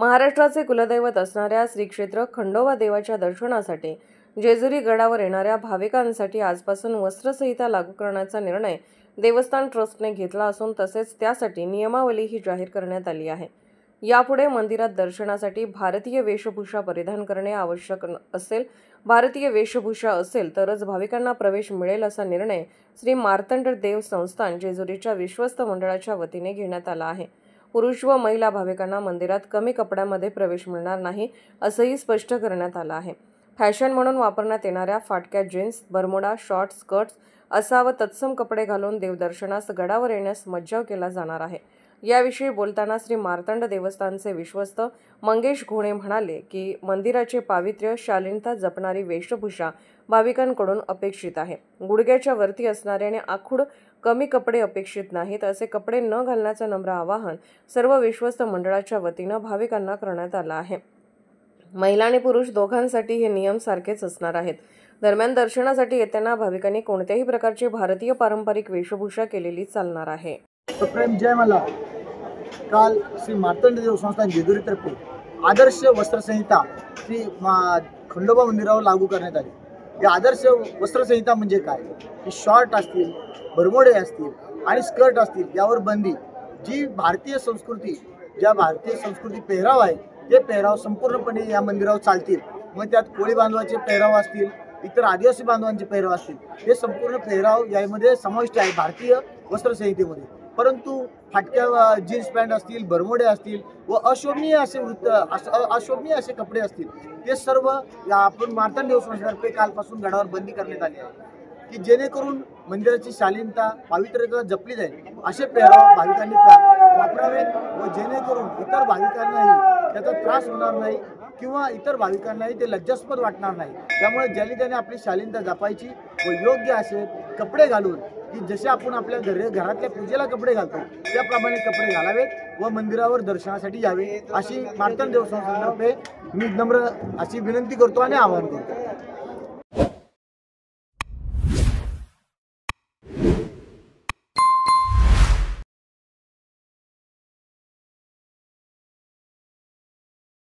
महाराष्ट्राचे कुलदैवत असणाऱ्या श्री क्षेत्र खंडोबा देवाच्या दर्शनासाठी जेजुरी गडावर येणाऱ्या भाविकांसाठी आजपासून वस्त्रसंहिता लागू करण्याचा निर्णय देवस्थान ट्रस्टने घेतला असून तसेच त्यासाठी नियमावलीही जाहीर करण्यात आली आहे। यापुढे मंदिरात दर्शनासाठी भारतीय वेशभूषा परिधान करणे आवश्यक असेल। भारतीय वेशभूषा असेल तरच भाविकांना प्रवेश मिळेल असा निर्णय श्री मार्तंड देव संस्थान जेजुरीच्या विश्वस्त मंडळाच्या वतीने घेण्यात आला आहे। पुरुष व महिला भाविकांना मंदिरात कमी कपड्यामध्ये प्रवेश मिळणार नाही असंही स्पष्ट करण्यात आलं आहे। फॅशन म्हणून वापरण्यात येणाऱ्या फाटक्या जीन्स, बरमुडा, शॉर्ट स्कर्ट्स असा व तत्सम कपडे घालून देवदर्शनास गडावर येण्यास मज्जाव केला जाणार आहे। याविषयी बोलताना श्री मार्तंड देवस्थानचे विश्वस्त मंगेश घोणे म्हणाले की मंदिराचे पावित्र्य, शालीनता जपणारी वेशभूषा भाविकांकडून अपेक्षित आहे। गुडघ्याच्या वरती असणारे आणि आखूड कमी कपडे अपेक्षित नाहीत। असे कपडे न घालण्याचं नम्र आवाहन सर्व विश्वस्त मंडळाच्या वतीनं भाविकांना करण्यात आलं आहे। महिला आणि पुरुष दोघांसाठी हे नियम सारखेच असणार आहेत। दरम्यान दर्शनासाठी येताना भाविकांनी कोणत्याही प्रकारची भारतीय पारंपरिक वेशभूषा केलेली चालणार आहे। प्रेम जय मला काल श्री मार्तंड देव संस्थान जेजुरीतर्फे आदर्श वस्त्रसंहिता श्री खंडोबा मंदिरावर लागू करण्यात आली। या आदर्श वस्त्रसंहिता म्हणजे काय की शॉर्ट असतील, बरमोडे असतील आणि स्कर्ट असतील यावर बंदी। जी भारतीय संस्कृती पेहराव आहे ते पेहराव संपूर्णपणे या मंदिरावर चालतील। मग त्यात कोळी बांधवाचे पेहराव असतील, इतर आदिवासी बांधवांचे पेहराव असतील, हे संपूर्ण पेहराव यामध्ये समाविष्ट आहे भारतीय वस्त्रसंहितेमध्ये। परंतु फाटक्या जीन्स पॅन्ट असतील, बरमोडे असतील व अशोभनीय असे कपडे असतील ते सर्व आपण मार्तंड देव संस्थानतर्फे कालपासून गडावर बंदी करण्यात आली आहे की जेणेकरून मंदिराची शालीनता, पावित्र्यता जपली जाईल। असे पेहराव भाविकांनी वापरावेत व जेणेकरून इतर भाविकांनाही त्याचा त्रास होणार नाही किंवा इतर भाविकांनाही ते लज्जास्पद वाटणार नाही। त्यामुळे ज्यांनी त्याने आपली शालीनता जपायची व योग्य असे कपडे घालून की जसे आपण आपल्या घरातल्या पूजेला कपडे घालतो त्याप्रमाणे कपडे घालावेत व मंदिरावर दर्शनासाठी यावे अशी मार्तंड देव संस्थानतर्फे मी नम्र अशी विनंती करतो आणि आवाहन करतो।